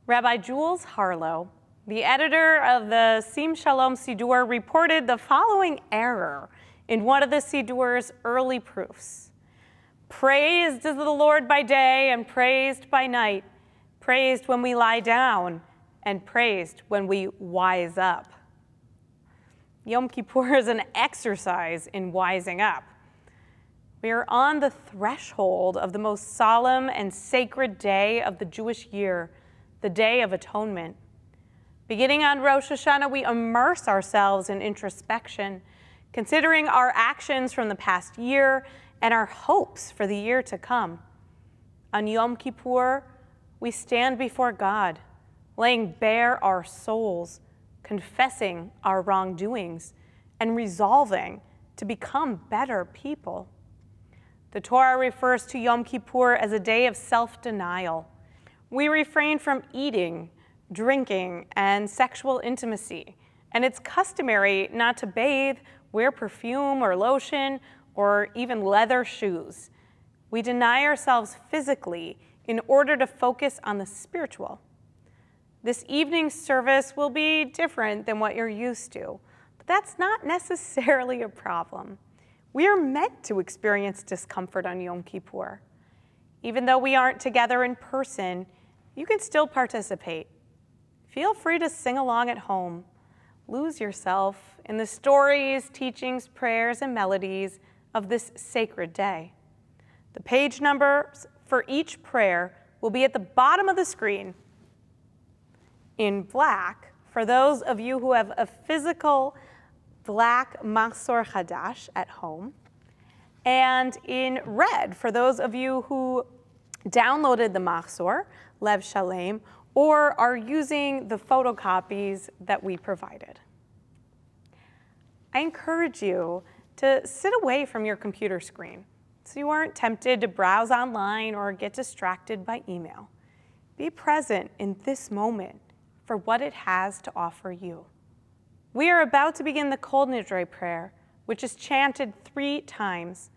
Rabbi Jules Harlow, the editor of the Sim Shalom Siddur, reported the following error in one of the Siddur's early proofs. Praised is the Lord by day and praised by night, praised when we lie down and praised when we wise up. Yom Kippur is an exercise in wising up. We are on the threshold of the most solemn and sacred day of the Jewish year, the Day of Atonement. Beginning on Rosh Hashanah, we immerse ourselves in introspection, considering our actions from the past year and our hopes for the year to come. On Yom Kippur, we stand before God, laying bare our souls, confessing our wrongdoings, and resolving to become better people. The Torah refers to Yom Kippur as a day of self-denial. We refrain from eating, drinking, and sexual intimacy, and it's customary not to bathe, wear perfume or lotion, or even leather shoes. We deny ourselves physically in order to focus on the spiritual. This evening's service will be different than what you're used to, but that's not necessarily a problem. We are meant to experience discomfort on Yom Kippur. Even though we aren't together in person, you can still participate. Feel free to sing along at home. Lose yourself in the stories, teachings, prayers, and melodies of this sacred day. The page numbers for each prayer will be at the bottom of the screen in black for those of you who have a physical black Machzor Chadash at home, and in red for those of you who downloaded the Machzor, Lev Shalem, or are using the photocopies that we provided. I encourage you to sit away from your computer screen so you aren't tempted to browse online or get distracted by email. Be present in this moment for what it has to offer you. We are about to begin the Kol Nidre prayer, which is chanted 3 times.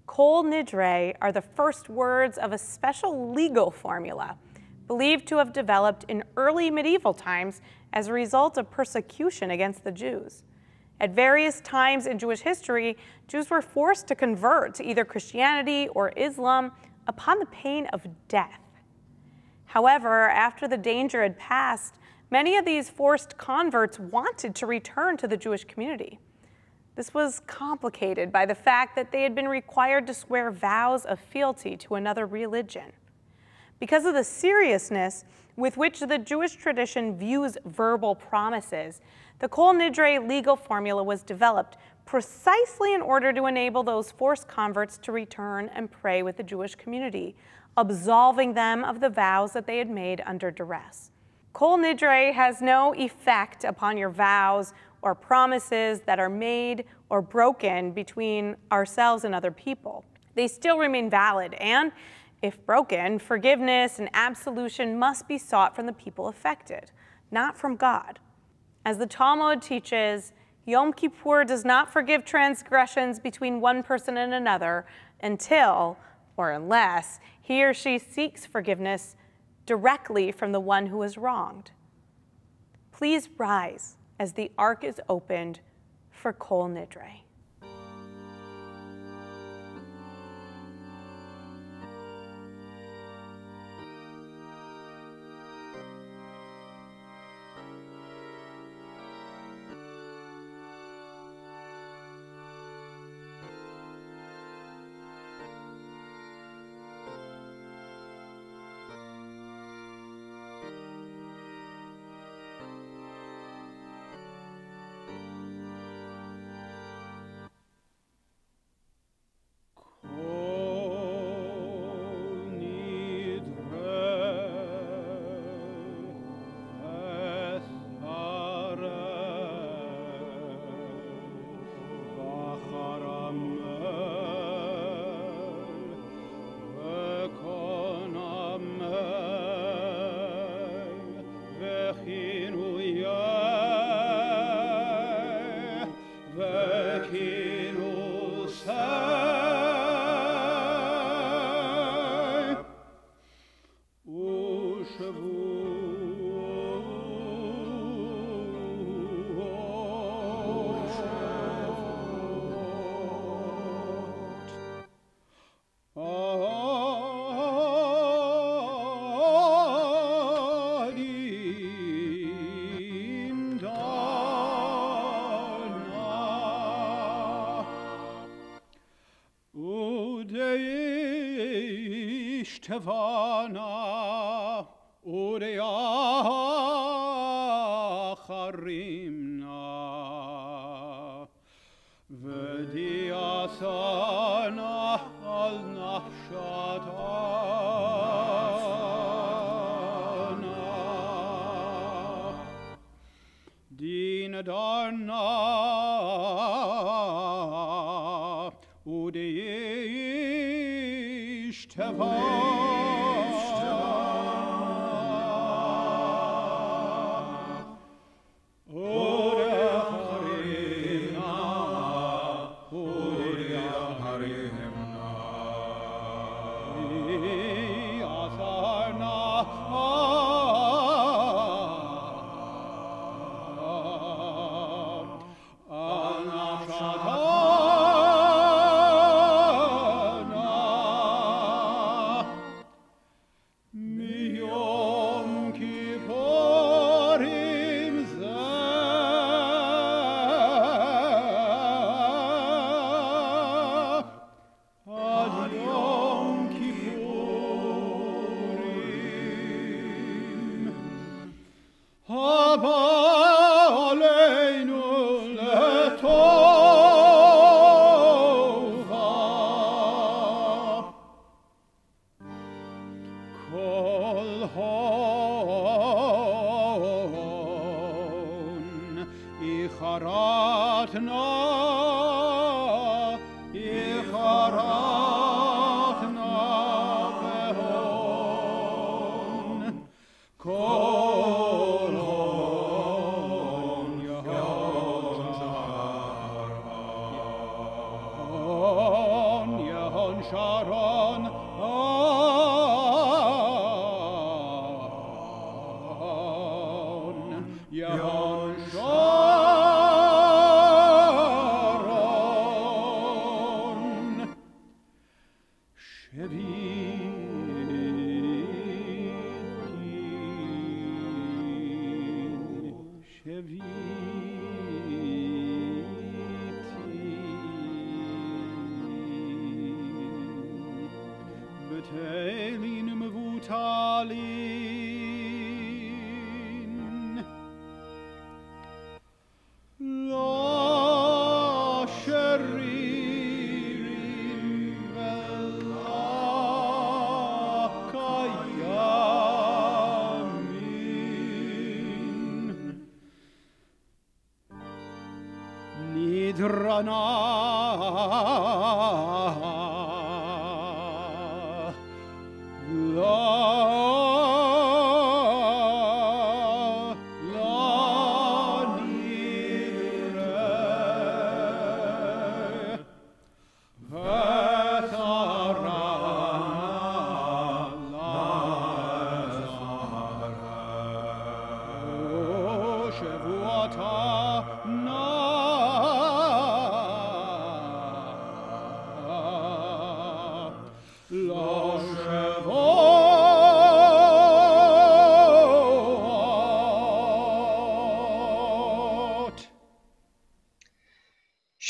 Kol Nidre are the first words of a special legal formula believed to have developed in early medieval times as a result of persecution against the Jews. At various times in Jewish history, Jews were forced to convert to either Christianity or Islam upon the pain of death. However, after the danger had passed, many of these forced converts wanted to return to the Jewish community. This was complicated by the fact that they had been required to swear vows of fealty to another religion. Because of the seriousness with which the Jewish tradition views verbal promises, the Kol Nidre legal formula was developed precisely in order to enable those forced converts to return and pray with the Jewish community, absolving them of the vows that they had made under duress. Kol Nidre has no effect upon your vows or promises that are made or broken between ourselves and other people. They still remain valid, and if broken, forgiveness and absolution must be sought from the people affected, not from God. As the Talmud teaches, Yom Kippur does not forgive transgressions between one person and another until, or unless, he or she seeks forgiveness directly from the one who is wronged. Please rise as the ark is opened for Kol Nidre. תבואנה ולאחרים נא ודיעשנה על נפשתנה דין דרנה ודייש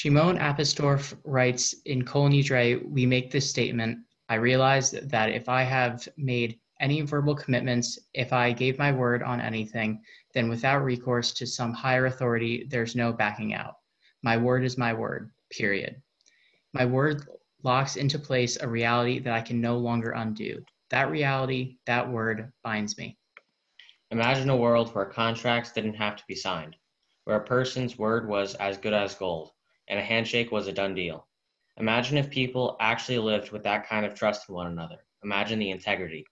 Shimon Apostolf writes, in Kol Nidre, we make this statement, I realize that if I have made any verbal commitments, if I gave my word on anything, then without recourse to some higher authority, there's no backing out. My word is my word, period. My word locks into place a reality that I can no longer undo. That reality, that word, binds me. Imagine a world where contracts didn't have to be signed, where a person's word was as good as gold, and a handshake was a done deal. Imagine if people actually lived with that kind of trust in one another. Imagine the integrity.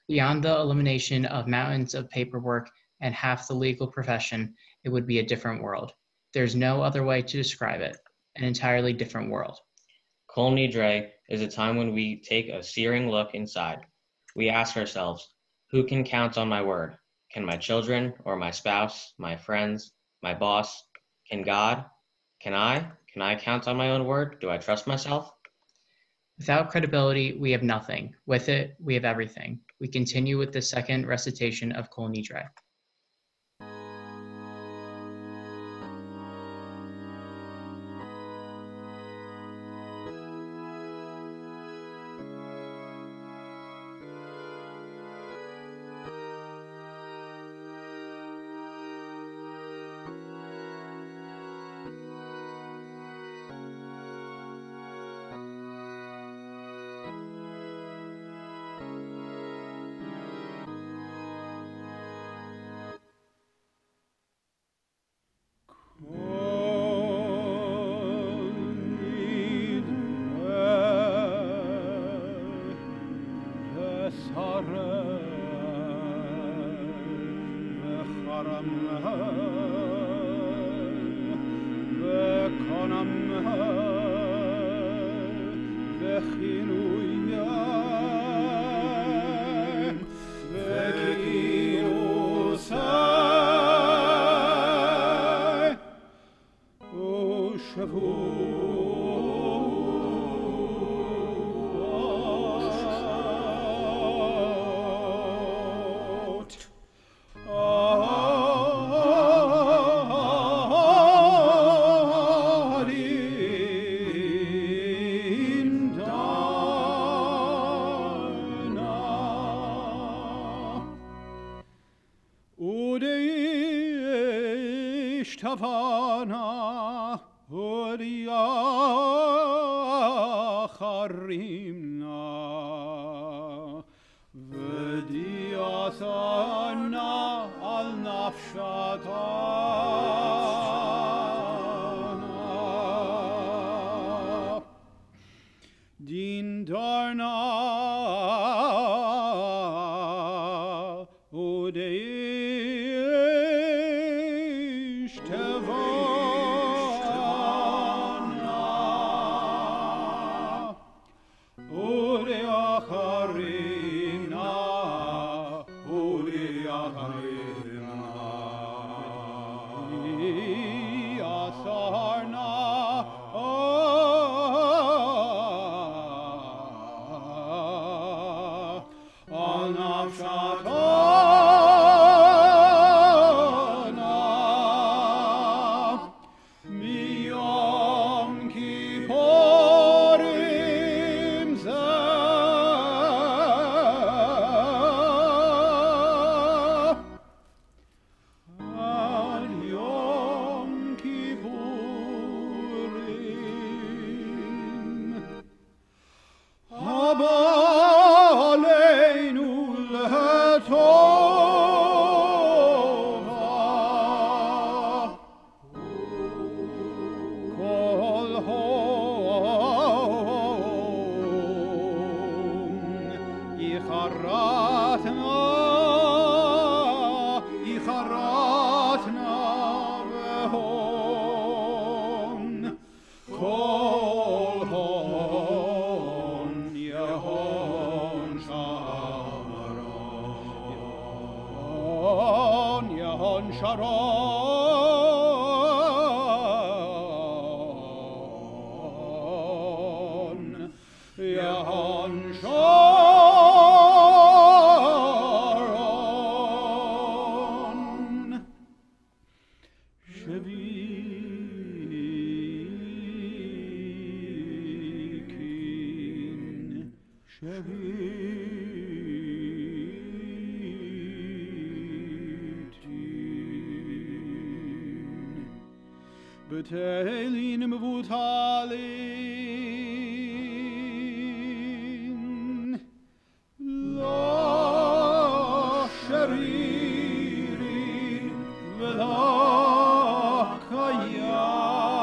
Beyond the elimination of mountains of paperwork and half the legal profession, it would be a different world. There's no other way to describe it, an entirely different world. Kol Nidre is a time when we take a searing look inside. We ask ourselves, who can count on my word? Can my children or my spouse, my friends, my boss? Can God? Can I count on my own word? Do I trust myself? Without credibility, we have nothing. With it, we have everything. We continue with the second recitation of Kol Nidre. Havana, Uria Harimna, Vediasana al Nafshatana, Din Darna, Betelin mvutalin la sharirin vela kayamin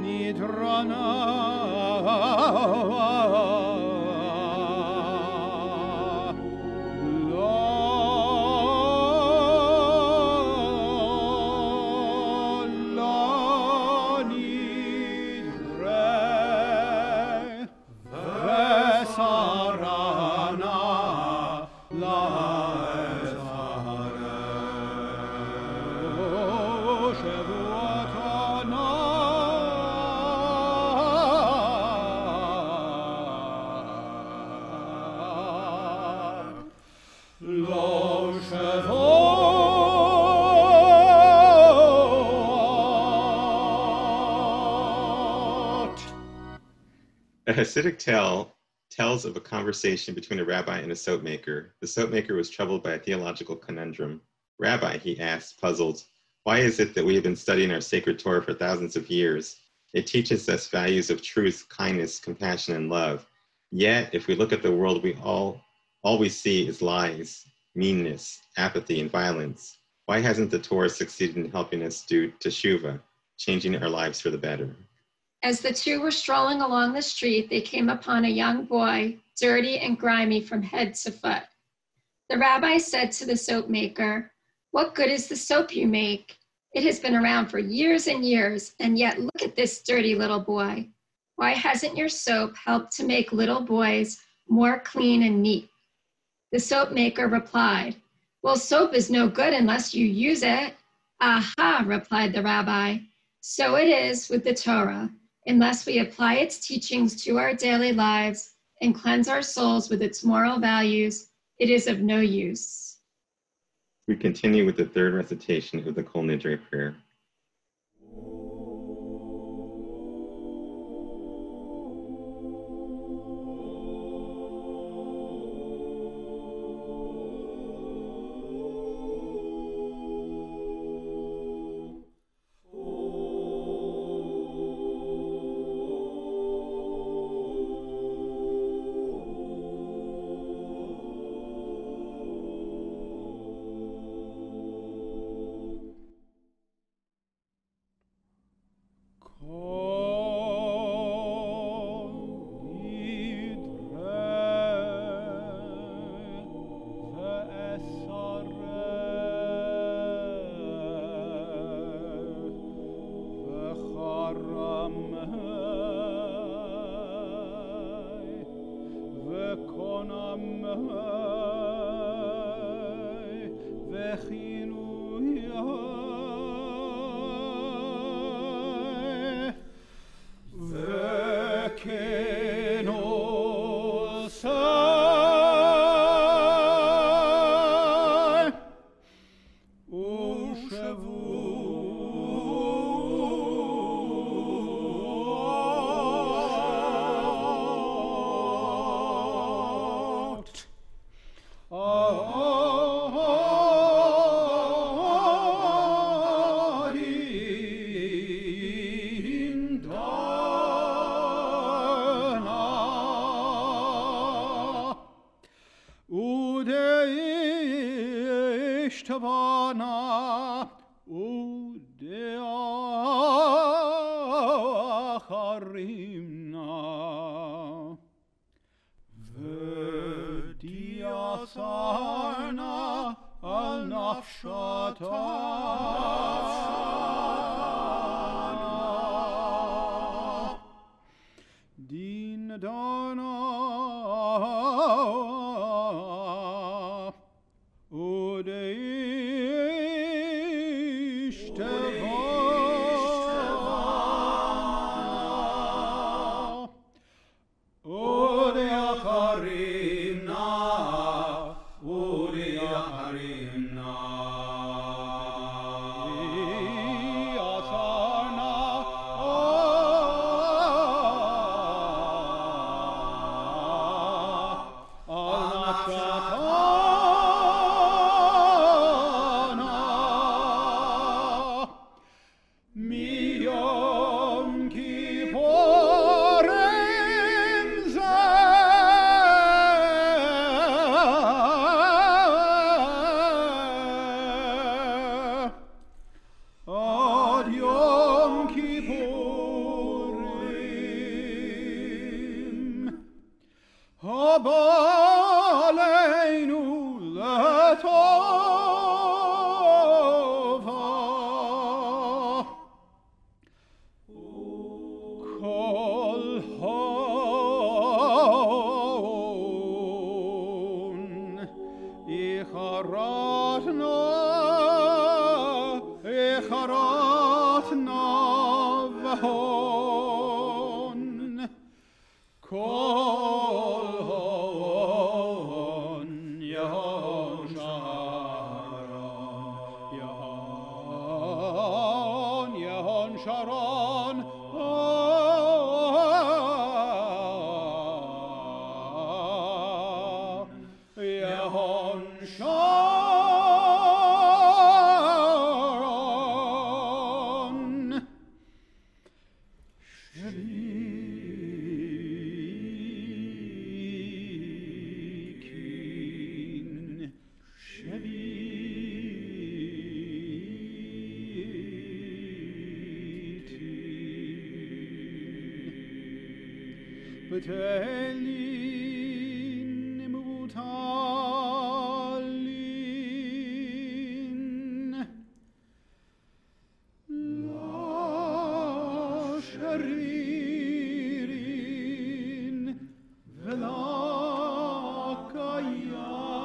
nidrana A Hasidic tale tells of a conversation between a rabbi and a soap maker. The soap maker was troubled by a theological conundrum. Rabbi, he asked, puzzled, why is it that we have been studying our sacred Torah for thousands of years? It teaches us values of truth, kindness, compassion, and love. Yet, if we look at the world, all we see is lies, meanness, apathy, and violence. Why hasn't the Torah succeeded in helping us do teshuvah, changing our lives for the better? As the two were strolling along the street, they came upon a young boy dirty and grimy from head to foot. The rabbi said to the soap maker, "What good is the soap you make? It has been around for years and years, and yet look at this dirty little boy. Why hasn't your soap helped to make little boys more clean and neat?" The soap maker replied, "Well, soap is no good unless you use it." "Aha," replied the rabbi. "So it is with the Torah. Unless we apply its teachings to our daily lives and cleanse our souls with its moral values, it is of no use." We continue with the third recitation of the Kol Nidre prayer. talin la sharirin vela kayamim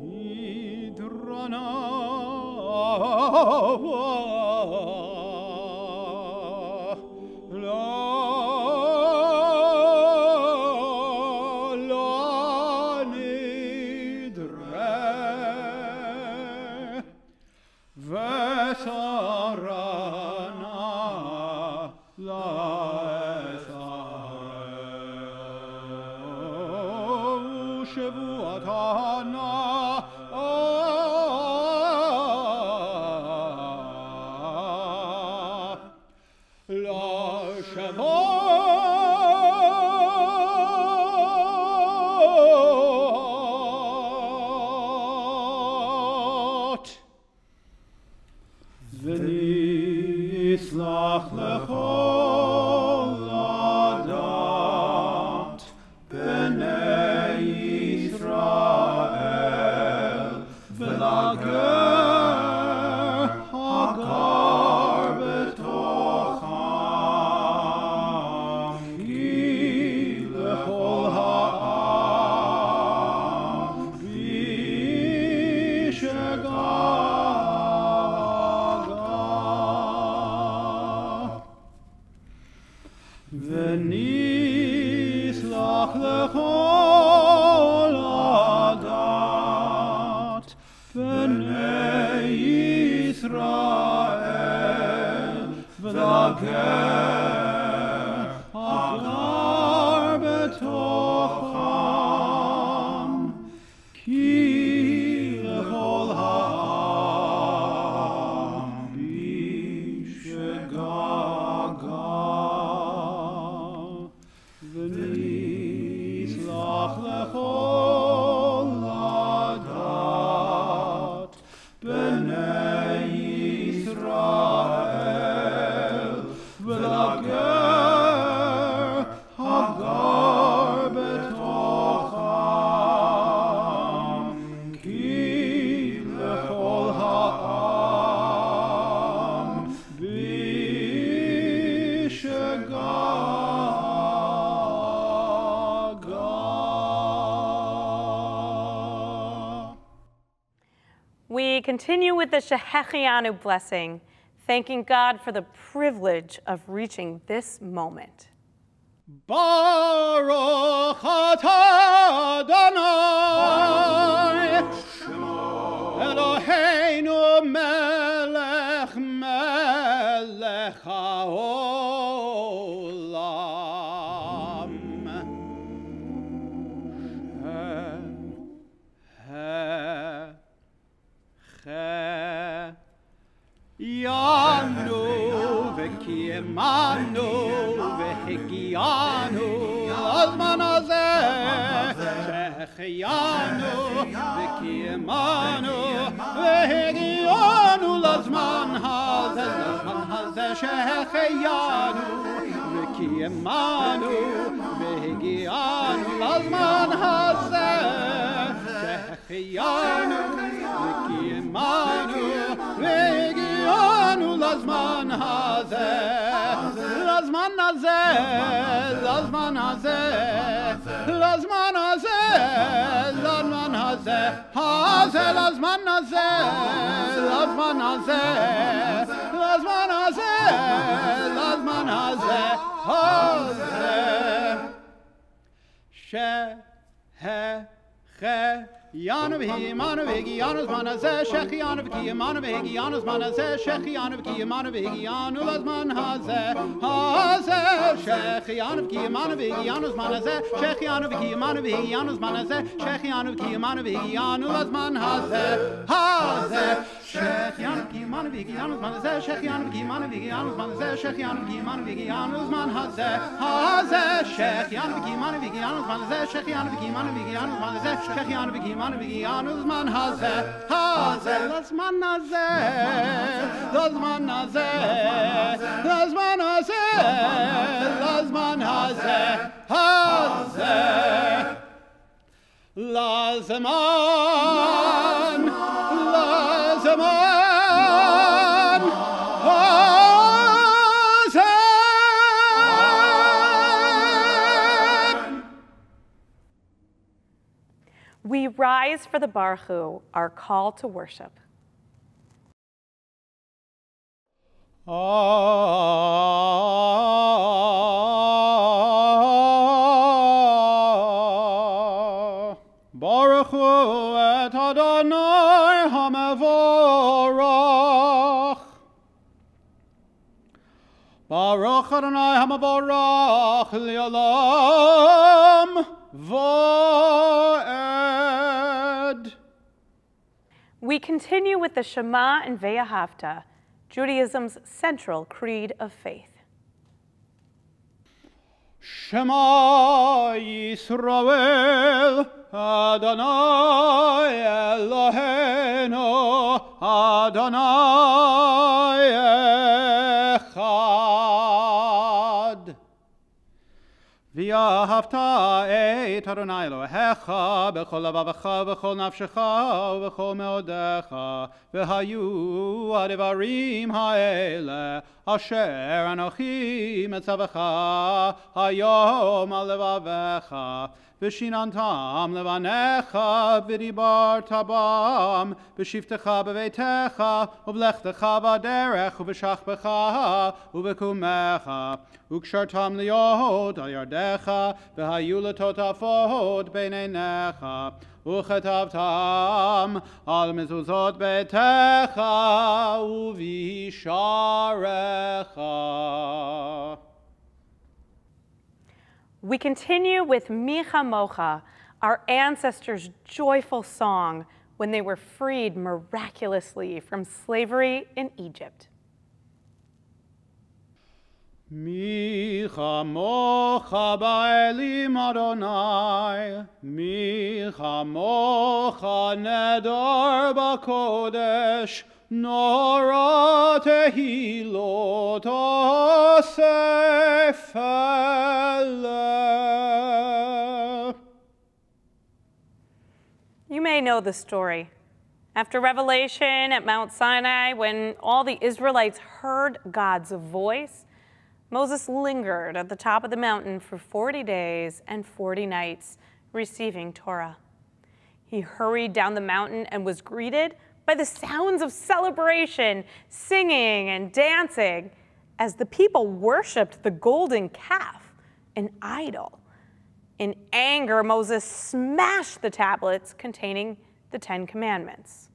nidrana V'nislach lechol adat b'nei Yisrael v'lager hagar b'tocham ki lechol ha'am b'shegar V'nislach lechol adat b'nei Yisrael v'lager hagar b'tocham ki lechol ha'am b'shegaga V'nislach lechol adat b'nei Yisrael v'lager hagar b'tocham ki lechol ha'am We continue with the Shehechianu blessing, thanking God for the privilege of reaching this moment. Baruch atah Adonai Eloheinu melech melech haolam Yanu v'kiyemanu v'higiyanu azman hazeh shehechiyanu v'kiyemanu v'higiyanu lazman hazeh shehechiyanu v'kiyemanu v'higiyanu lazman hazeh shehechiyanu v'kiyemanu v'higiyanu lazman hazeh lazman hazeh lazman hazeh lazman hazeh lazman hazeh hazeh lazman hazeh lazman hazeh lazman hazeh lazman hazeh hazeh sheh Yanu v'hiyamanu v'higiyanu zman hazeh shechiyanu v'kiyamanu v'higiyanu zman hazeh shechiyanu v'kiyamanu v'higiyanu lazman hazeh hazeh shechiyanu v'kiyamanu v'higiyanu zman hazeh shechiyanu v'kiyamanu v'higiyanu zman hazeh shechiyanu v'kiyamanu v'higiyanu lazman hazeh hazeh Shechianu v'kiyamanu v'higiyanu zman hazeh, Shechianu v'kiyamanu v'higiyanu zman hazeh, Shechianu v'kiyamanu v'higiyanu zman hazeh, Shechianu v'kiyamanu v'higiyanu zman hazeh, Shechianu v'kiyamanu v'higiyanu zman hazeh, Shechianu v'kiyamanu v'higiyanu zman hazeh, l'zman hazeh, l'zman hazeh, l'zman hazeh, l'zman hazeh, Lazman, Lazman, Hazan. We rise for the Baruch Hu, our call to worship. Baruch Hu et Adonai HaMevorach. Baruch Adonai HaMevorach Li'olam Va'ed. We continue with the Shema and Ve'ahavta, Judaism's central creed of faith. Shema Yisrael, Adonai Eloheinu, Adonai Echad. V'ahavta et Adonai Elohecha b'chol levavecha v'chol nafshecha v'chol meodecha v'hayu ha'devarim ha'ele asher anochi metzavecha hayom al levavecha v'shinantam levanecha v'dibar tabam v'shiftecha b'veitecha uv'lechtecha b'derech uv'shachbecha uv'kumecha ukshartam liot al yardecha v'hayu letotafot b'neinecha וכתבתם על מזוזות ביתך ובשעריך. We continue with Mi Chamocha, our ancestors' joyful song when they were freed miraculously from slavery in Egypt. Mi chamocha ba'elim Adonai, mi chamocha nedar b'kodesh, nora tehilot asefele. You may know the story. After revelation at Mount Sinai, when all the Israelites heard God's voice, Moses lingered at the top of the mountain for 40 days and 40 nights, receiving Torah. He hurried down the mountain and was greeted by the sounds of celebration, singing and dancing, as the people worshiped the golden calf, an idol. In anger, Moses smashed the tablets containing the 10 Commandments.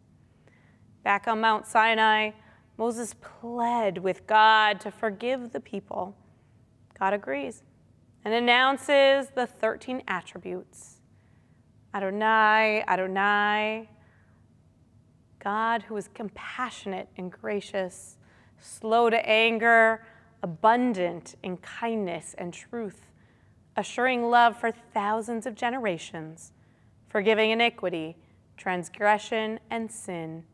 Back on Mount Sinai, Moses pled with God to forgive the people. God agrees and announces the 13 attributes. Adonai, Adonai, God who is compassionate and gracious, slow to anger, abundant in kindness and truth, assuring love for thousands of generations, forgiving iniquity, transgression, and sin,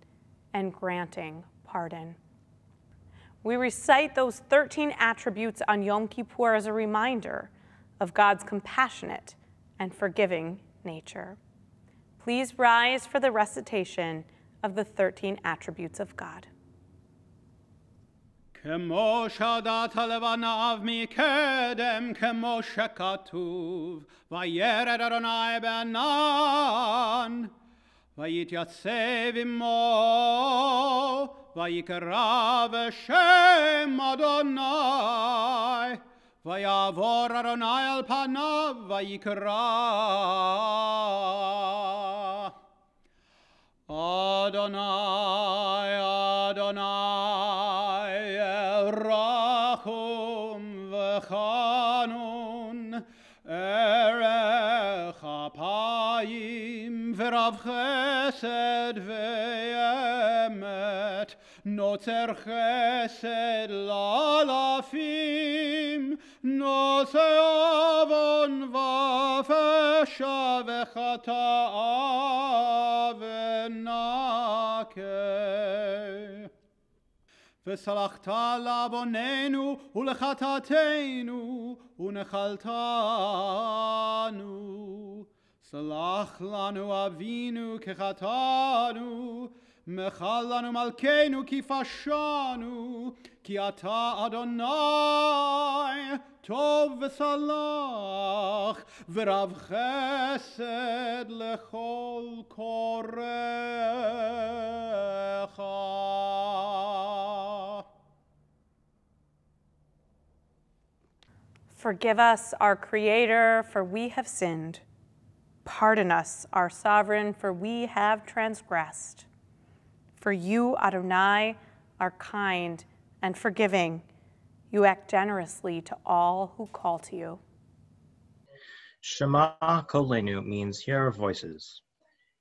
and granting pardon. We recite those 13 attributes on Yom Kippur as a reminder of God's compassionate and forgiving nature. Please rise for the recitation of the 13 attributes of God. כמו שדת הלבניו מקדם, כמו שכתוב, וירד אדוני בענן, ויתייצב עמו, ויקרא בשם אדוני, ויעבור אדוני על פניו, ויקרא אדוני, אדוני, רחום וחנון, ערך אפיים ורב חסד ואמת, נוצר חסד לאלפים, נושא עוון ופשע וחטאה ונקה. וסלחת לעווננו ולחטאתנו ונחלתנו. סלח לנו אבינו כחטאנו, מחל לנו מלכנו כי פשענו, כי אתה אדוני טוב וסלח, ורב חסד לכל קוראיך. Forgive us, our Creator, for we have sinned. Pardon us, our Sovereign, for we have transgressed. For you, Adonai, are kind and forgiving. You act generously to all who call to you. Shema Kolenu means hear our voices.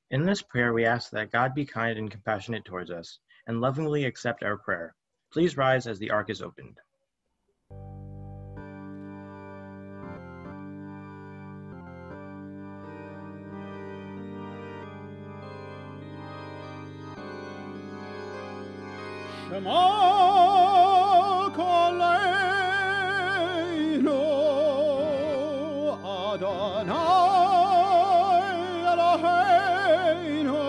In this prayer, we ask that God be kind and compassionate towards us and lovingly accept our prayer. Please rise as the ark is opened. Shema Kolenu Adonai Eloheinu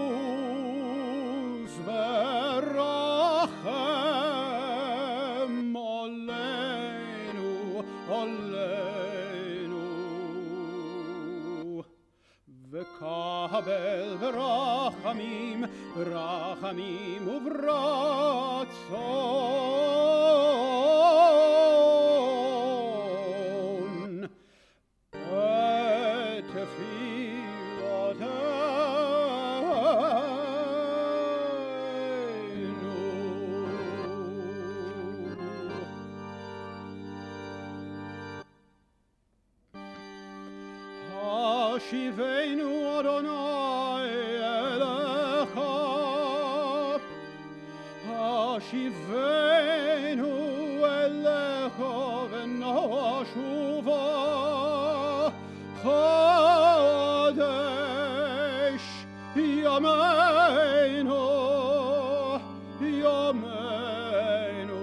Chuz verachem Oleinu V'kabel v'rachamim, rachamim uv'ratzon et tefilotenu. Hashivenu Adonai elecha, Hashivenu elecha v'nashuva Chodesh Yameinu Yameinu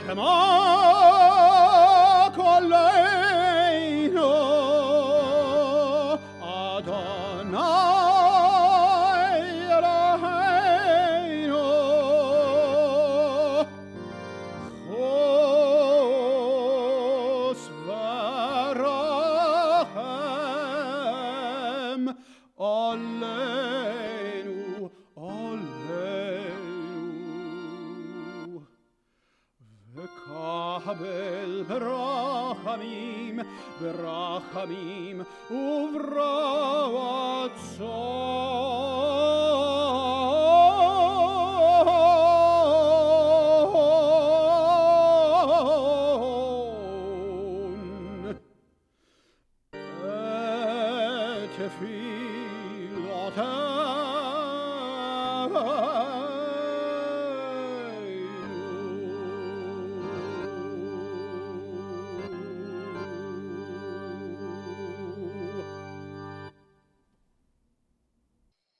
Shema Kolenu ברחמים וברצון את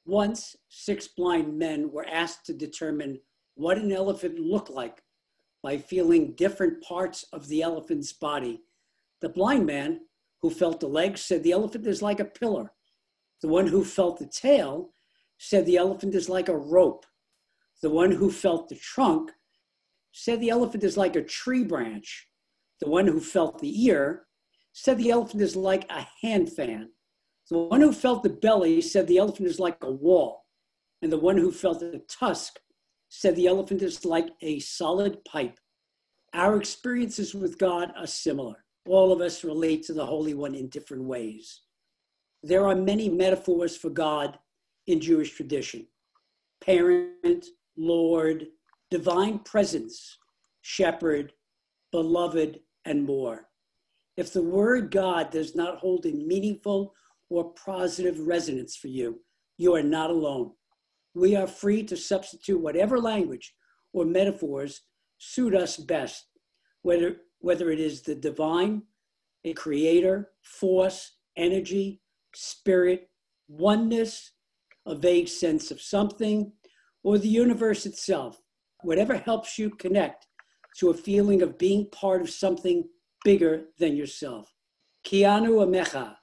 Once, 6 blind men were asked to determine what an elephant looked like by feeling different parts of the elephant's body. The blind man who felt the legs said the elephant is like a pillar. The one who felt the tail said the elephant is like a rope. The one who felt the trunk said the elephant is like a tree branch. The one who felt the ear said the elephant is like a hand fan. The one who felt the belly said the elephant is like a wall. And the one who felt the tusk said the elephant is like a solid pipe. Our experiences with God are similar. All of us relate to the Holy One in different ways. There are many metaphors for God in Jewish tradition: parent, Lord, divine presence, shepherd, beloved, and more. If the word God does not hold a meaningful or positive resonance for you, you are not alone. We are free to substitute whatever language or metaphors suit us best, whether it is the divine, a creator, force, energy, spirit, oneness, a vague sense of something, or the universe itself. Whatever helps you connect to a feeling of being part of something bigger than yourself. Kianu Amecha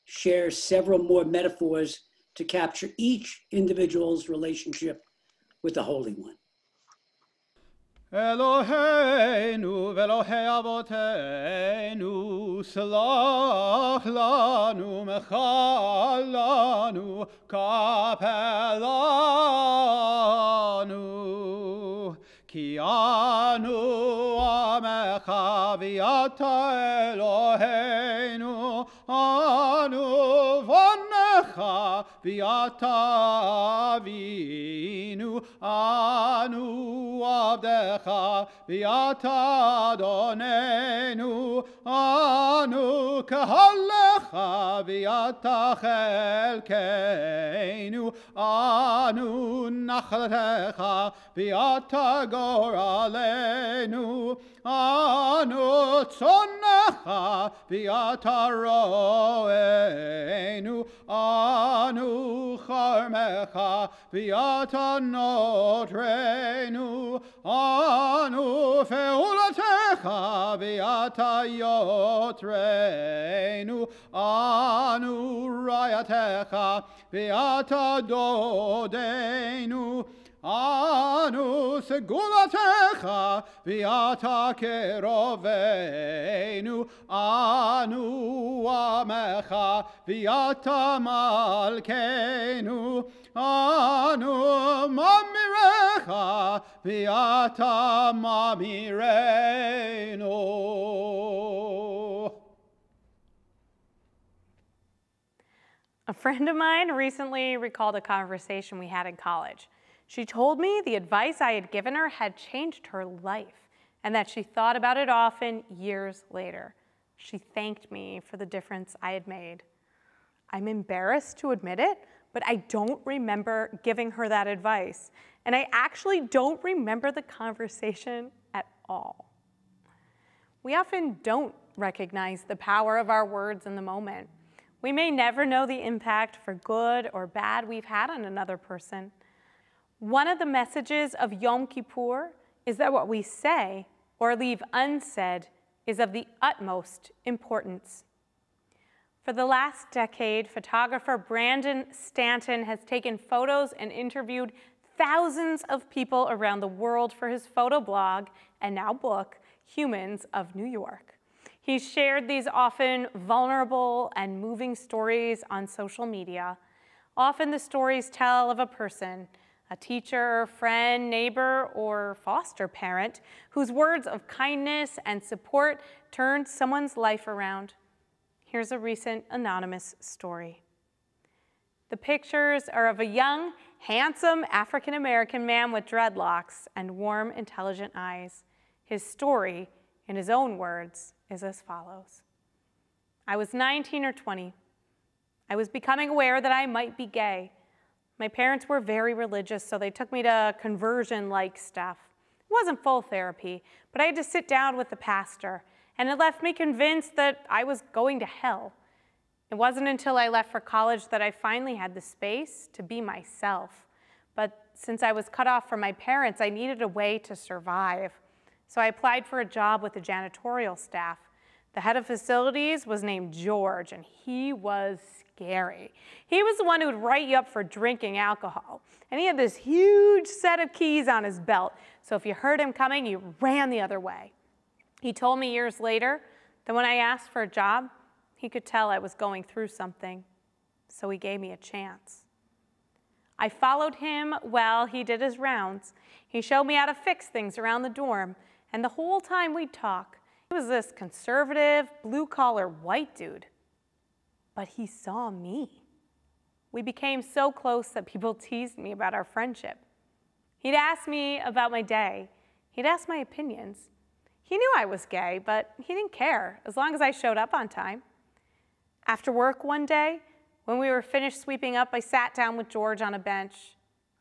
shares several more metaphors to capture each individual's relationship with the Holy One. Eloheinu ve'Elohei avoteinu, slach lanu, mechal lanu, kapel lanu, ki anu amecha v'yata Eloheinu, anu vonecha v'yata avinu, anu abdecha v'yata adonenu, anu kahalecha v'yata chelkeinu, anu nachletecha v'yata goralenu, anu tzonecha v'yata roenu, anu charmecha v'yata notrenu, anu feulatecha v'yata yotrenu, anu rayatecha v'yata dodenu, anu segulatecha v'yata kerovenu, anu amecha v'yata malkenu, anu mamirecha v'yata mamirenu. A friend of mine recently recalled a conversation we had in college. She told me the advice I had given her had changed her life and that she thought about it often years later. She thanked me for the difference I had made. I'm embarrassed to admit it, but I don't remember giving her that advice. And I actually don't remember the conversation at all. We often don't recognize the power of our words in the moment. We may never know the impact for good or bad we've had on another person. One of the messages of Yom Kippur is that what we say or leave unsaid is of the utmost importance. For the last decade, photographer Brandon Stanton has taken photos and interviewed thousands of people around the world for his photo blog and now book, Humans of New York. He's shared these often vulnerable and moving stories on social media. Often the stories tell of a person, a teacher, friend, neighbor, or foster parent whose words of kindness and support turned someone's life around. Here's a recent anonymous story. The pictures are of a young, handsome African-American man with dreadlocks and warm, intelligent eyes. His story, in his own words, is as follows. I was 19 or 20. I was becoming aware that I might be gay. My parents were very religious, so they took me to conversion-like stuff. It wasn't full therapy, but I had to sit down with the pastor, and it left me convinced that I was going to hell. It wasn't until I left for college that I finally had the space to be myself. But since I was cut off from my parents, I needed a way to survive. So I applied for a job with the janitorial staff. The head of facilities was named George, and he was scary. He was the one who would write you up for drinking alcohol. And he had this huge set of keys on his belt. So if you heard him coming, you ran the other way. He told me years later that when I asked for a job, he could tell I was going through something. So he gave me a chance. I followed him while he did his rounds. He showed me how to fix things around the dorm. And the whole time we'd talk, he was this conservative, blue-collar white dude. But he saw me. We became so close that people teased me about our friendship. He'd ask me about my day. He'd ask my opinions. He knew I was gay, but he didn't care as long as I showed up on time. After work one day, when we were finished sweeping up, I sat down with George on a bench.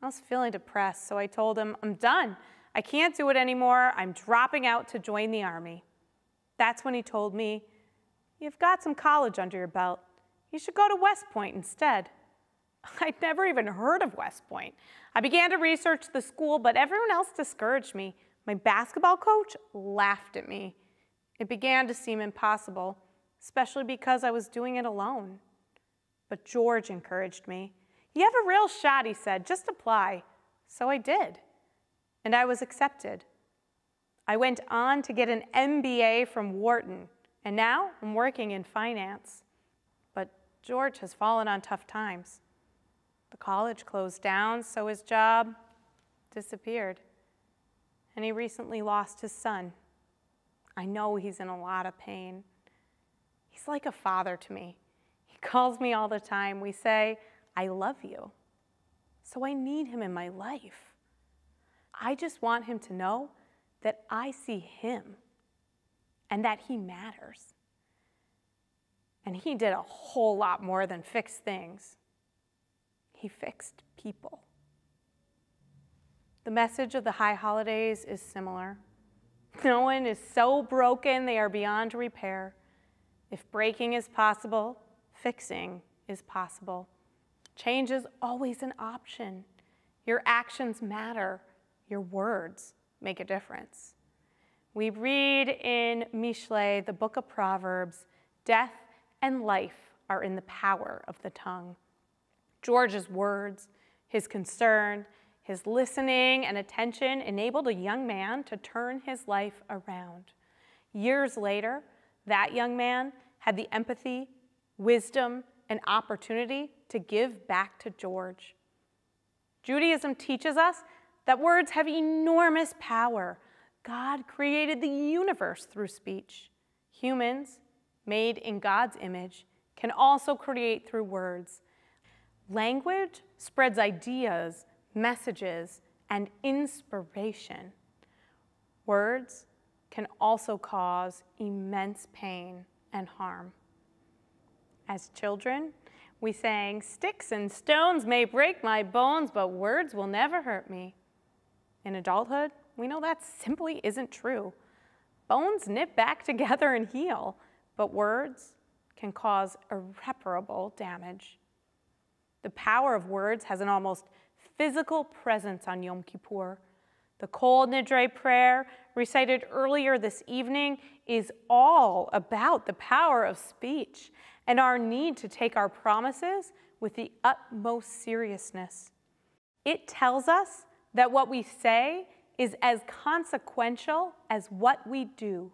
I was feeling depressed, so I told him, I'm done. I can't do it anymore. I'm dropping out to join the Army. That's when he told me, you've got some college under your belt. You should go to West Point instead. I'd never even heard of West Point. I began to research the school, but everyone else discouraged me. My basketball coach laughed at me. It began to seem impossible, especially because I was doing it alone. But George encouraged me. You have a real shot, he said. Just apply. So I did. And I was accepted. I went on to get an MBA from Wharton, and now I'm working in finance. But George has fallen on tough times. The college closed down, so his job disappeared. And he recently lost his son. I know he's in a lot of pain. He's like a father to me. He calls me all the time. We say, I love you. So I need him in my life. I just want him to know that I see him and that he matters. And he did a whole lot more than fix things. He fixed people. The message of the high holidays is similar. No one is so broken they are beyond repair. If breaking is possible, fixing is possible. Change is always an option. Your actions matter. Your words make a difference. We read in Mishle, the book of Proverbs, death and life are in the power of the tongue. George's words, his concern, his listening and attention enabled a young man to turn his life around. Years later, that young man had the empathy, wisdom, and opportunity to give back to George. Judaism teaches us that words have enormous power. God created the universe through speech. Humans, made in God's image, can also create through words. Language spreads ideas, messages, and inspiration. Words can also cause immense pain and harm. As children, we sang, "Sticks and stones may break my bones, but words will never hurt me." In adulthood, we know that simply isn't true. Bones knit back together and heal, but words can cause irreparable damage. The power of words has an almost physical presence on Yom Kippur. The Kol Nidre prayer recited earlier this evening is all about the power of speech and our need to take our promises with the utmost seriousness. It tells us that what we say is as consequential as what we do.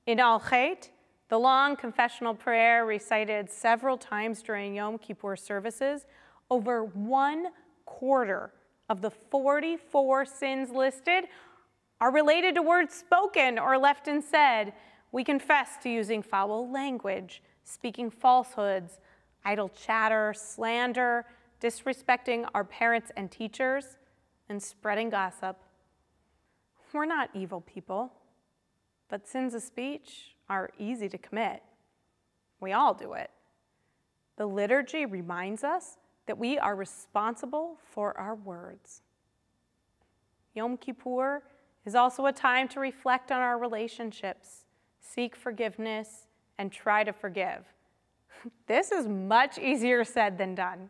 In Al Chet, the long confessional prayer recited several times during Yom Kippur services, over 1/4 of the 44 sins listed are related to words spoken or left unsaid. We confess to using foul language, speaking falsehoods, idle chatter, slander, disrespecting our parents and teachers, and spreading gossip. We're not evil people, but sins of speech are easy to commit. We all do it. The liturgy reminds us that we are responsible for our words. Yom Kippur is also a time to reflect on our relationships, seek forgiveness, and try to forgive. This is much easier said than done.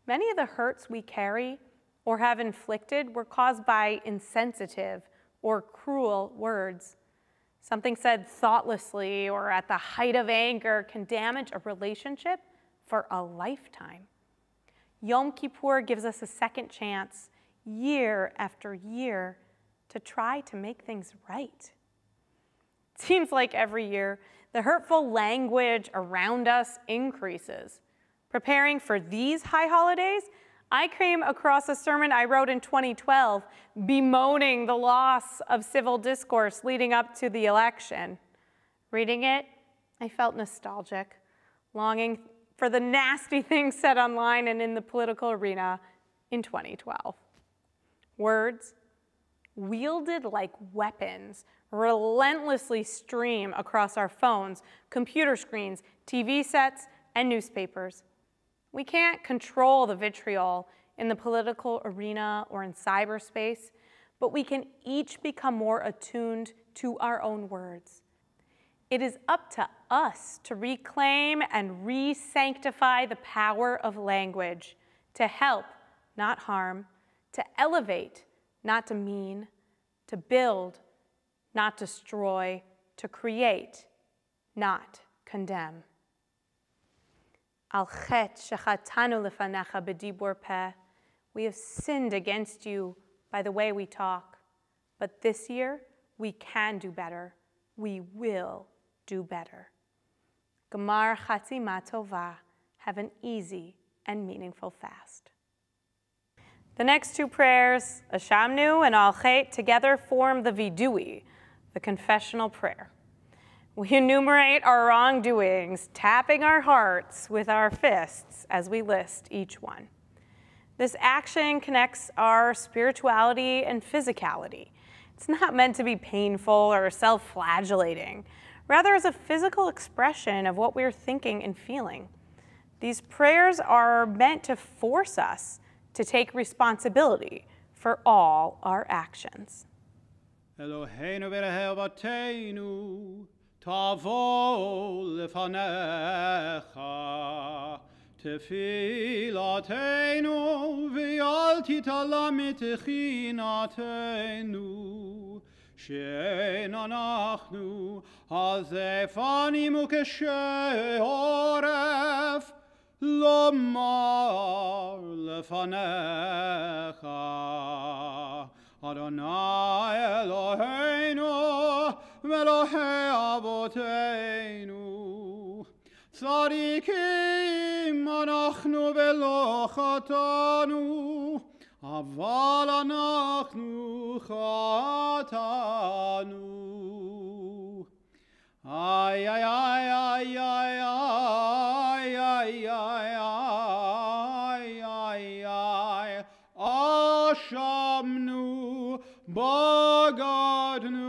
Many of the hurts we carry or have inflicted were caused by insensitive or cruel words. Something said thoughtlessly or at the height of anger can damage a relationship for a lifetime. Yom Kippur gives us a second chance, year after year, to try to make things right. It seems like every year, the hurtful language around us increases. Preparing for these high holidays, I came across a sermon I wrote in 2012 bemoaning the loss of civil discourse leading up to the election. Reading it, I felt nostalgic, longing for the nasty things said online and in the political arena in 2012. Words, wielded like weapons, relentlessly stream across our phones, computer screens, TV sets, and newspapers. We can't control the vitriol in the political arena or in cyberspace, but we can each become more attuned to our own words. It is up to us to reclaim and re-sanctify the power of language, to help, not harm, to elevate, not demean, to build, not destroy, to create, not condemn. Al chet shechatanu lefanecha b'dibur peh. We have sinned against you by the way we talk, but this year we can do better. We will do better. Gemar chatzima tova. Have an easy and meaningful fast. The next two prayers, Ashamnu and Al Chet, together form the Vidui, the confessional prayer. We enumerate our wrongdoings, tapping our hearts with our fists as we list each one. This action connects our spirituality and physicality. It's not meant to be painful or self-flagellating, rather as a physical expression of what we're thinking and feeling. These prayers are meant to force us to take responsibility for all our actions. Eloheinu v'Rehevatenu, tavo lefanecha, tefilatenu v'al titala mitechinatenu, she'enanachnu hazefanimu keshe'oref, lomar lefanecha. Adonai Eloheinu, Melechei Avoteinu, Tzadikim anachnu velo chatanu, aval anachnu chatanu. Ay, ay, ay, ay, ay, ay, ay, ay, ay, ay, Ashamnu, Bagadnu,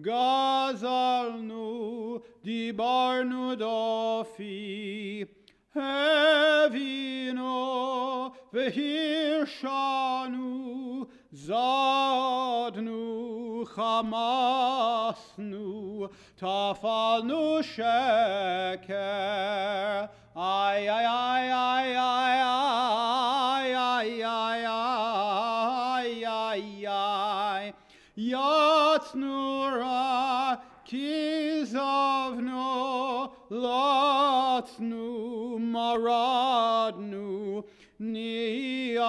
Gazalnu, Dibarnu Dofi, Hevino, Vehirshanu, Zadnu, Hamasnu, Tafalnu Sheker, ay, ay, ay, ay, ay, ay, ay, ay, ay, ay, Yatnura, Kizavno, La Niatznu, Maradnu, Niatznu,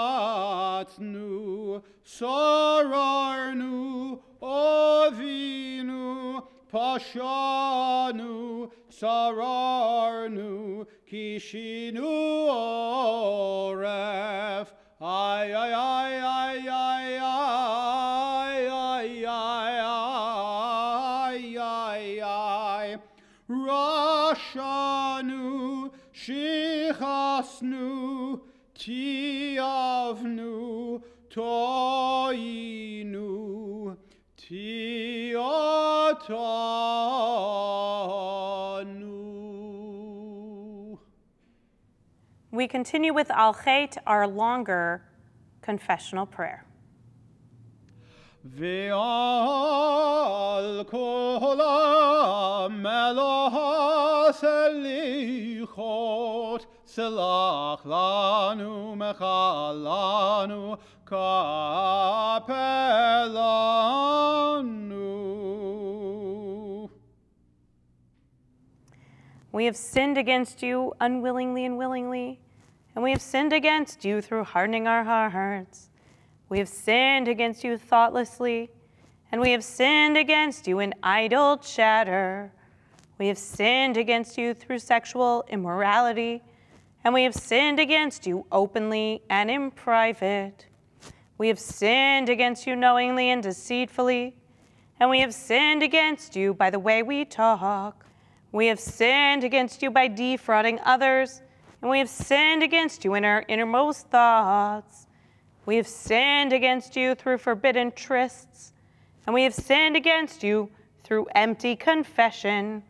Sorarnu, Ovinu, Pashanu, Sararnu, Kishinu, Oref, ay, ay, ay, ay, ay, ay, ay, ay, ay, Rashanu, Shichasnu, Tiavnu, Toinu, Tiatanu. We continue with Al Chet, our longer confessional prayer. Ve'al kol ha'melach selichot, selach lanu mechalanu kapelanu. We have sinned against you unwillingly and willingly, and we have sinned against you through hardening our hearts. We have sinned against you thoughtlessly, and we have sinned against you in idle chatter. We have sinned against you through sexual immorality, and we have sinned against you openly and in private. We have sinned against you knowingly and deceitfully, and we have sinned against you by the way we talk. We have sinned against you by defrauding others, and we have sinned against you in our innermost thoughts. We have sinned against you through forbidden trysts, and we have sinned against you through empty confession.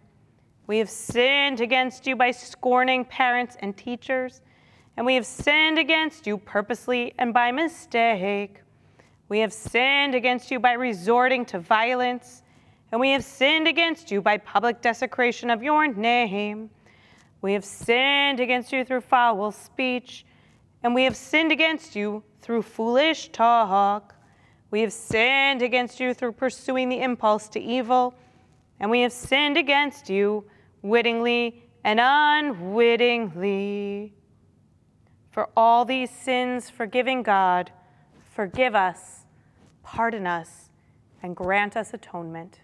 We have sinned against you by scorning parents and teachers, and we have sinned against you purposely and by mistake. We have sinned against you by resorting to violence, and we have sinned against you by public desecration of your name. We have sinned against you through foul speech, and we have sinned against you through foolish talk. We have sinned against you through pursuing the impulse to evil, and we have sinned against you wittingly and unwittingly. For all these sins, forgiving God, forgive us, pardon us, and grant us atonement.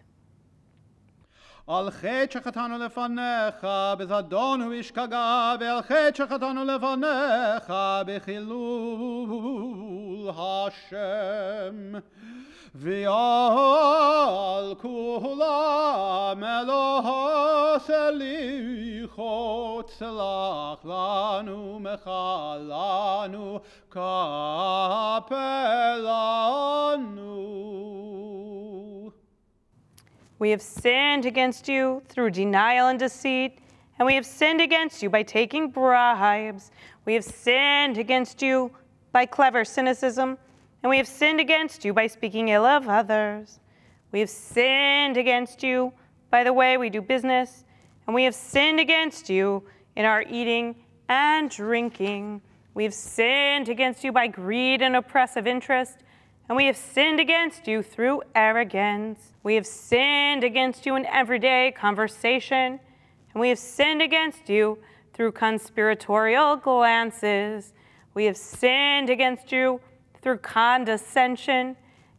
Al chet shechatanu lefanecha bezadonu ishkaga, ve'al chet shechatanu lefanecha bechilul Hashem. Ve'al kula meloha selichot, selach lanu mechalanu kapelanu. We have sinned against you through denial and deceit, and we have sinned against you by taking bribes. We have sinned against you by clever cynicism, and we have sinned against you by speaking ill of others. We have sinned against you by the way we do business, and we have sinned against you in our eating and drinking. We have sinned against you by greed and oppressive interest, and we have sinned against you through arrogance. We have sinned against you in everyday conversation, and we have sinned against you through conspiratorial glances. We have sinned against you through condescension,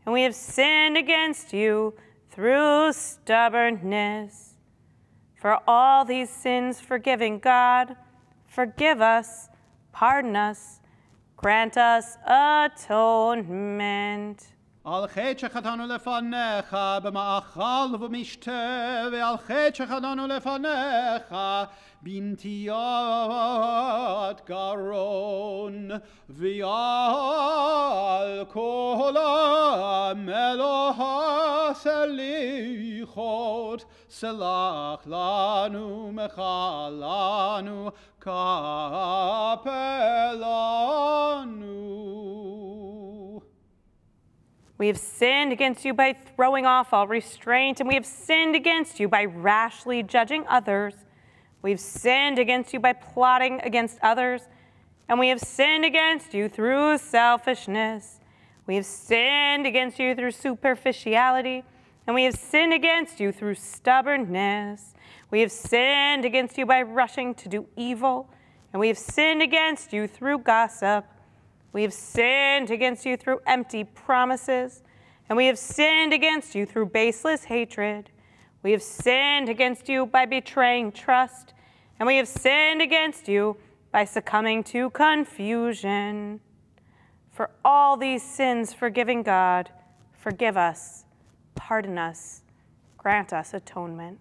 and we have sinned against you through stubbornness. For all these sins, forgiving God, forgive us, pardon us, grant us atonement. Al chet shechatanu lefanecha b'ma'achal v'mishte, ve'al chet shechatanu lefanecha b'intiyat garon, ve'al kol ha'meloha selichot, selach lanu mechalanu kapelanu. We have sinned against you by throwing off all restraint, and we have sinned against you by rashly judging others. We've sinned against you by plotting against others, and we have sinned against you through selfishness. We have sinned against you through superficiality, and we have sinned against you through stubbornness. We have sinned against you by rushing to do evil, and we have sinned against you through gossip. We have sinned against you through empty promises, and we have sinned against you through baseless hatred. We have sinned against you by betraying trust, and we have sinned against you by succumbing to confusion. For all these sins, forgiving God, forgive us, pardon us, grant us atonement.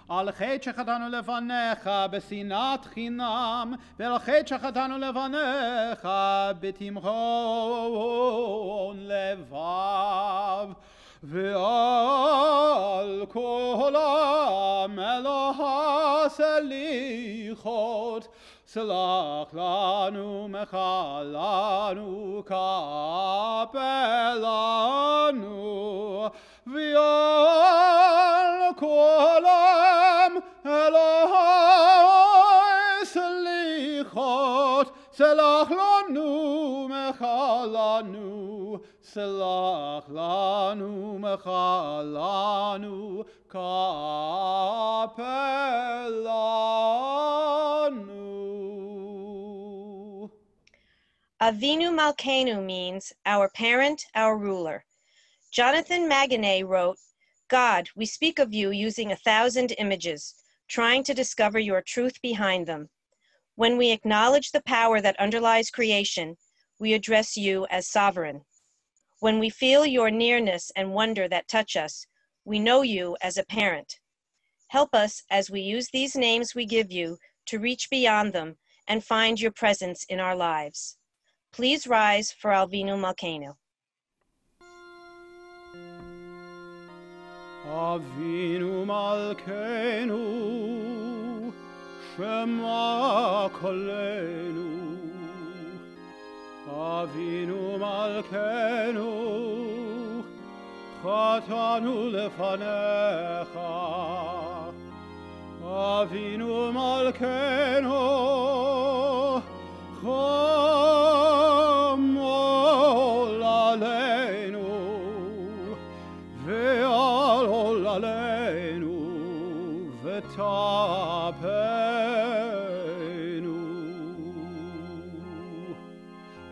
על חטא שחטאנו לפניך בשנאת חינם, ועל חטא שחטאנו לפניך בתימהון לבב, ועל כל המלך הסליחות, סלח לנו, מחל לנו, כפר לנו, ועל כל אלוהי סליחות, סלח לנו, מחל לנו, סלח לנו, מחל לנו, כפר לנו. Avinu Malkeinu means our parent, our ruler. Jonathan Maganay wrote, God, we speak of you using 1,000 images, trying to discover your truth behind them. When we acknowledge the power that underlies creation, we address you as sovereign. When we feel your nearness and wonder that touch us, we know you as a parent. Help us as we use these names we give you to reach beyond them and find your presence in our lives. Please rise for Avinu Malkeinu. Avinu Malkeinu, Shema Kolenu. Avinu Malkeinu, Chatanu lefanecha. Avinu Malkeinu, Chamol aleinu, ve'al aleinu, ve'tapeinu.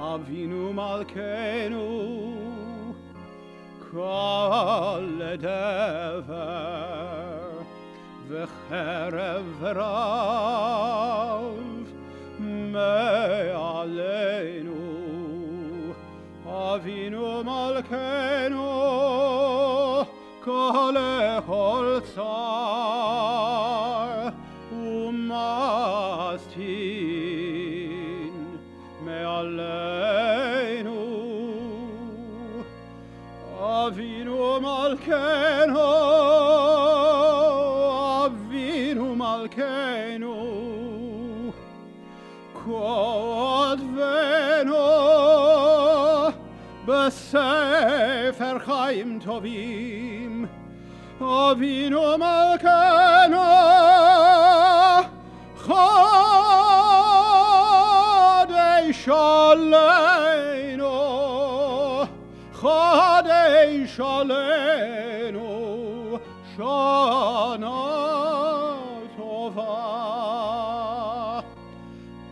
Avinu Malkeinu, kol ledever, ve'cherev v'rav, me'aleinu. Avinu Malkeinu, kol echol tzar, umastin me'aleinu. Avinu Malkeinu, Avinu Malkeinu, kodvenu בספר חיים טובים. אבינו מלכנו, חודש עלינו, חודש עלינו, שנה טובה.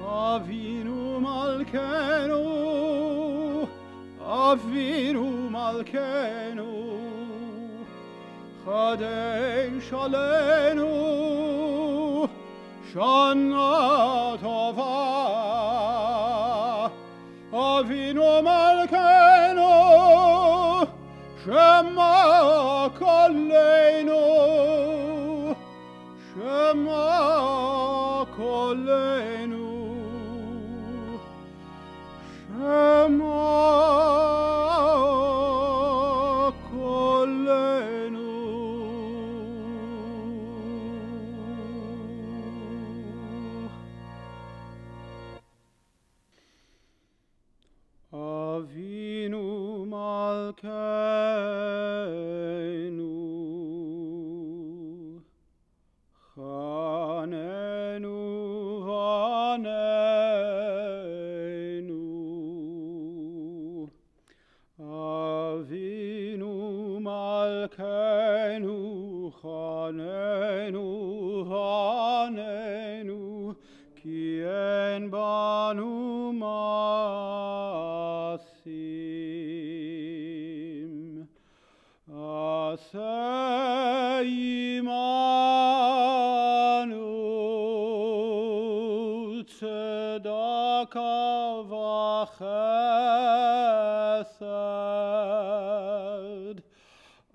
אבינו מלכנו, Avinu Malkeinu, Chodesh Aleinu, Shana Tova. Avinu Malkeinu, Shema Koleinu, Shema Koleinu, Shema Avinu Malkeinu. masim. Aseh imanu tzedaka v'chesed.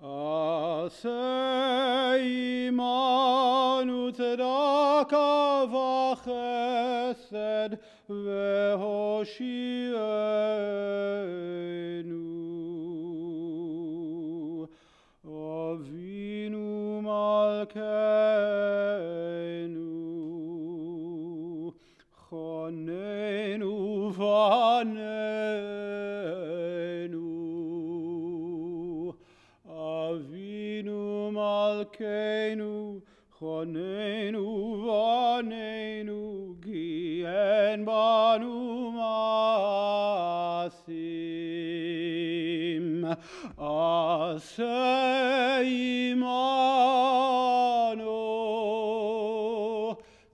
Aseh imanu tzedaka v'chesed v'hoshienu. Avinu malkeinu, chonenu vanenu. Avinu malkeinu, chonenu vanenu, gien banu masim. Aseh imanu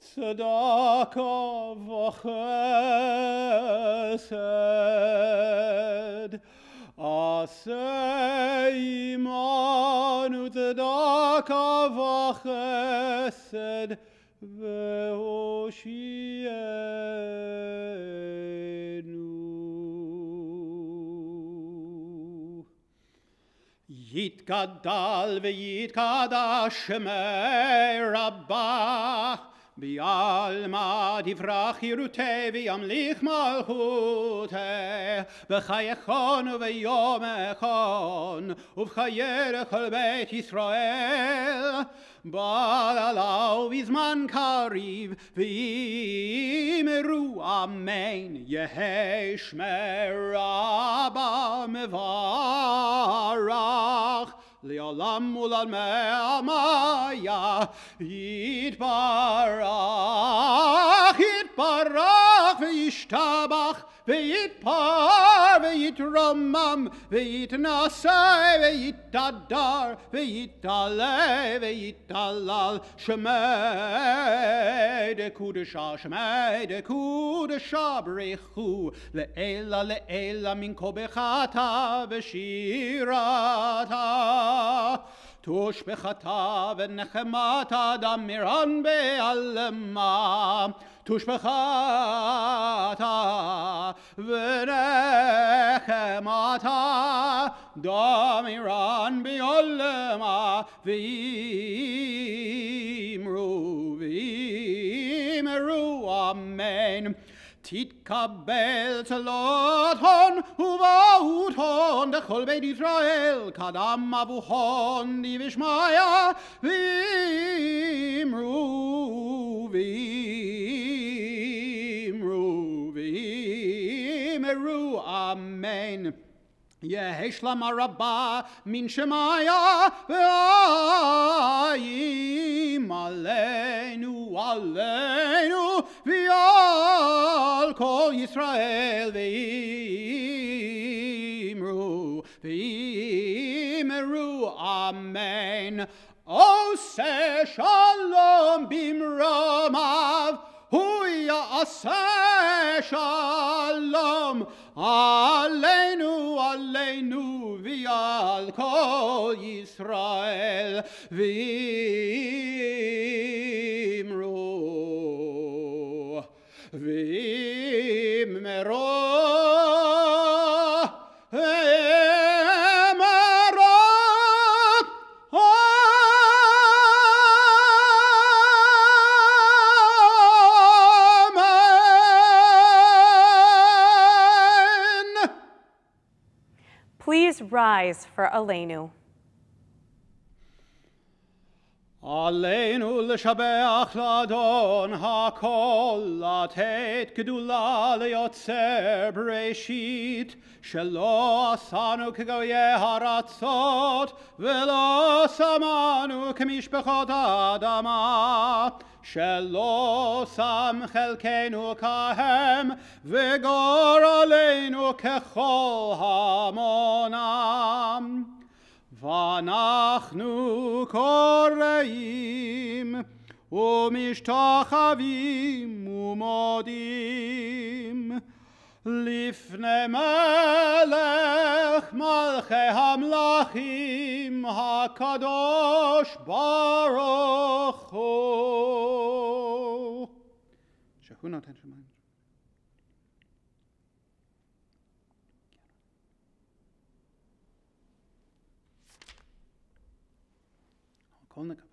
tzedaka v'chesed. Aseh imanu tzedaka v'chesed v'hoshienu. Yitgadal v'yitkadash shemei Rabbah, B'alma divrach yiruteh v'yamlich malchuteh, v'chayechon v'yomechon, uv'chayerech kol beit Yisrael, ba'alau v'zman kariv, v'imeru amen, yehei shmei Rabba mevarach, Le'olam u'lalmei amaya, Yitbarach, Yitbarach, V'yishtabach, V'yitpar, V'yitromam, V'yitnasei, V'yitadar, V'yitalei, V'yitalal, Shemei de Kudesha, Brechu, Le'ela min kobechata, V'shirata, Tushbechata v'nechemata damiran be'alema, Tushbechata v'nechemata damiran be'alema, v'imru amen. Titkabel tzloton uvauton dechol beit Yisrael kadam avuchon divishmaya v'imru amen. Yeheshlam Rabba min Shemaya v'ayim aleinu v'al kol Yisrael v'imru amen. Oseh shalom bimromav Huya aseh shalom aleinu v'al kol Yisrael v'imru Please rise for Aleinu. Aleinu l'shabeach l'adon hakol, latet gedula le'yotzer breshit, shelo asanu kegoye haratzot, velo samanu kemishpechot adama, shelo sam chelkenu kahem, v'gor aleinu kechol hamonam. Vanachnu koreim ומשתחווים ומודים לפני מלך מלכי המלכים הקדוש ברוך הוא. שהוא נותן שמיים. קול נקווה.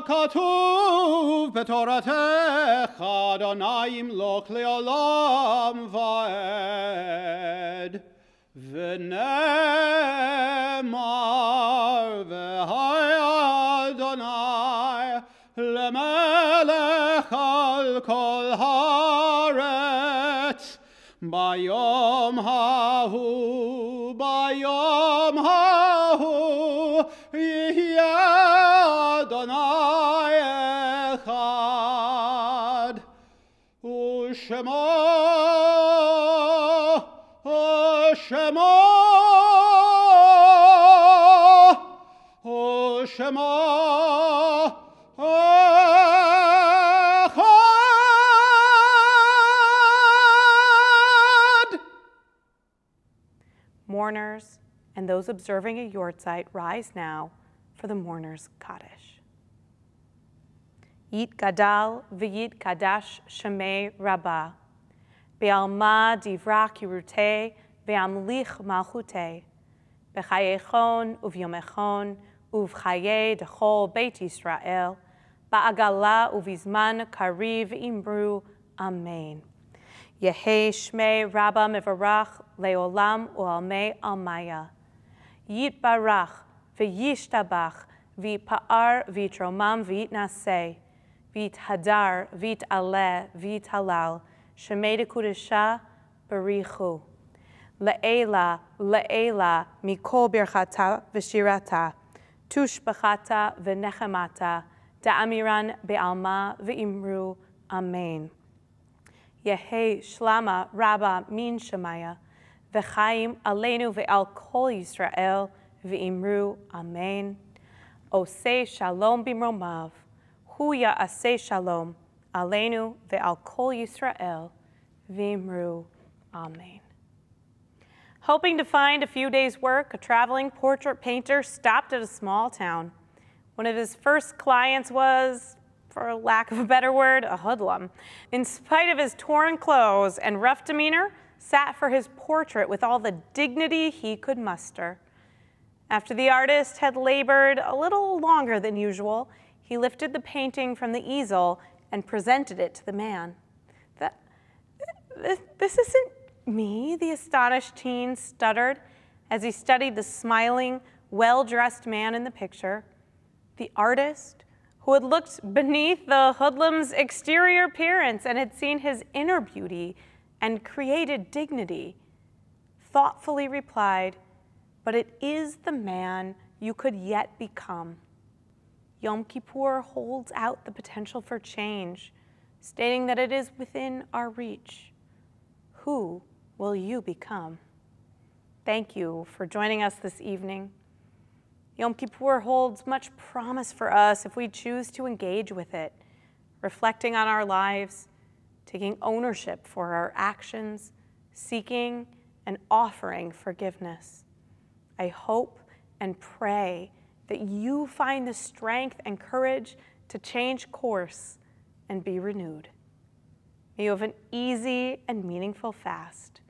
ככתוב בתורתך, אדוני ימלוך לעולם ועד, ונאמר, והיה אדוני למלך על כל הארץ, ביום ההוא, ביום ההוא, יהיה אדוני אחד, ושמו, ושמו, ושמו, Mourners and those observing a yortzeit, rise now for the mourner's Kaddish. Yit gadal v'yit kadash shemei Rabbi, be'alma divrach yirutei ve'amlich malchutei, b'chayechon uv'yomechon uv'chaye dechol Beit Yisrael, ba'agala uv'izman kariv imru, Amen. Yehi shmei Rabba mevarach leolam u'almei almaya. Yitbarach v'yishtabach v'pa'ar v'yitromam v'yitnaseh v'yithadar v'yit'aleh v'yithalal shemei dekudesha barichu. Le'ela le'ela mikol birchata v'shirata tushbachata v'nechemata da'amiran be'alma v'imru, Amen. Yehi shlama Rabba min shemaya v'chaim aleinu ve'al kol Yisrael v'imru, Amen. Oseh shalom bimromav, hu ya'aseh shalom aleinu ve'al kol Yisrael v'imru, Amen. Hoping to find a few days' work, a traveling portrait painter stopped at a small town. One of his first clients was, for lack of a better word, a hoodlum. In spite of his torn clothes and rough demeanor, sat for his portrait with all the dignity he could muster. After the artist had labored a little longer than usual, he lifted the painting from the easel and presented it to the man. This isn't me, the astonished teen stuttered as he studied the smiling, well-dressed man in the picture. The artist, who had looked beneath the hoodlum's exterior appearance and had seen his inner beauty and created dignity, thoughtfully replied, "But it is the man you could yet become." Yom Kippur holds out the potential for change, stating that it is within our reach. Who will you become? Thank you for joining us this evening. Yom Kippur holds much promise for us if we choose to engage with it, reflecting on our lives, taking ownership for our actions, seeking and offering forgiveness. I hope and pray that you find the strength and courage to change course and be renewed. May you have an easy and meaningful fast.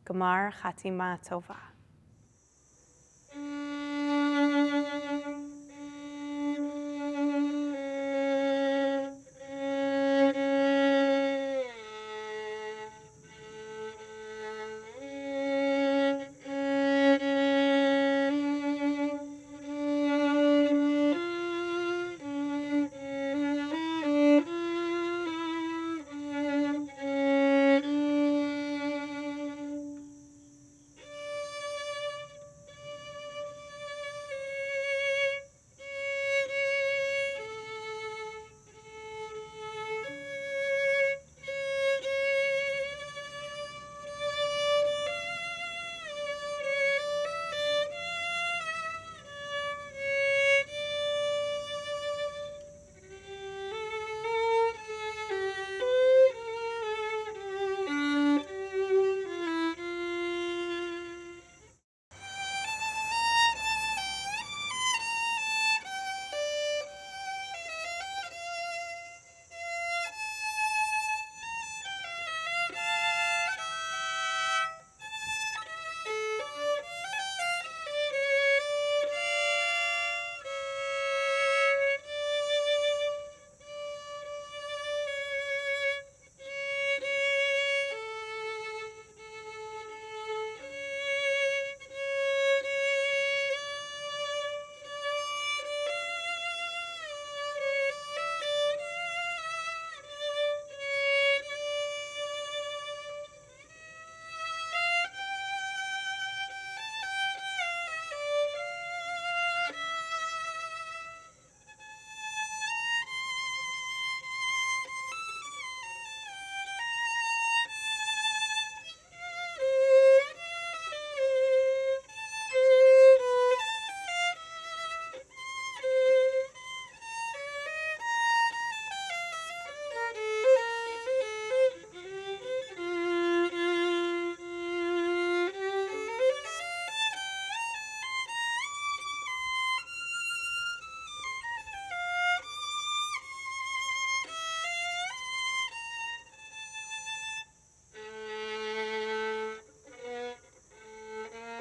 Gamar Chatima Tova.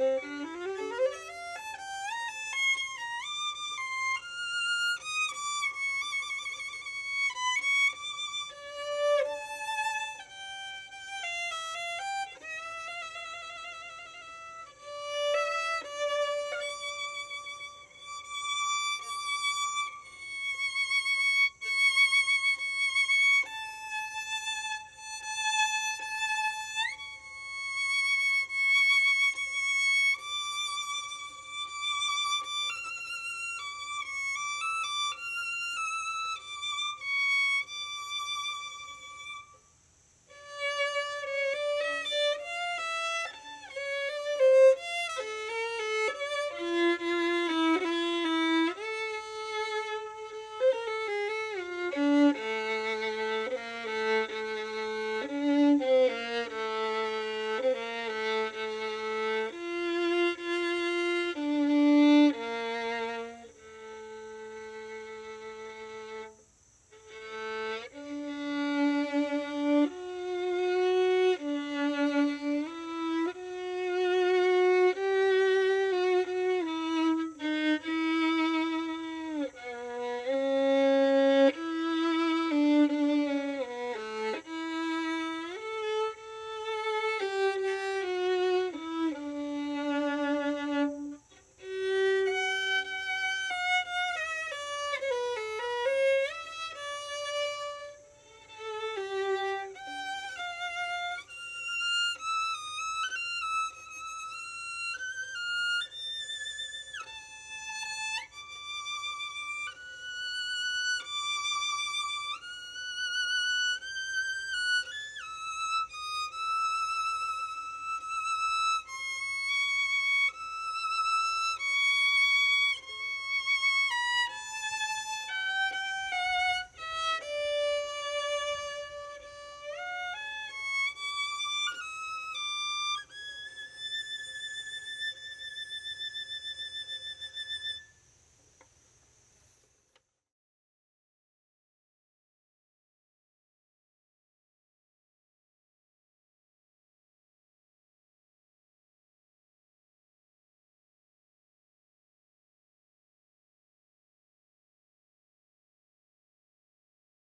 Bye.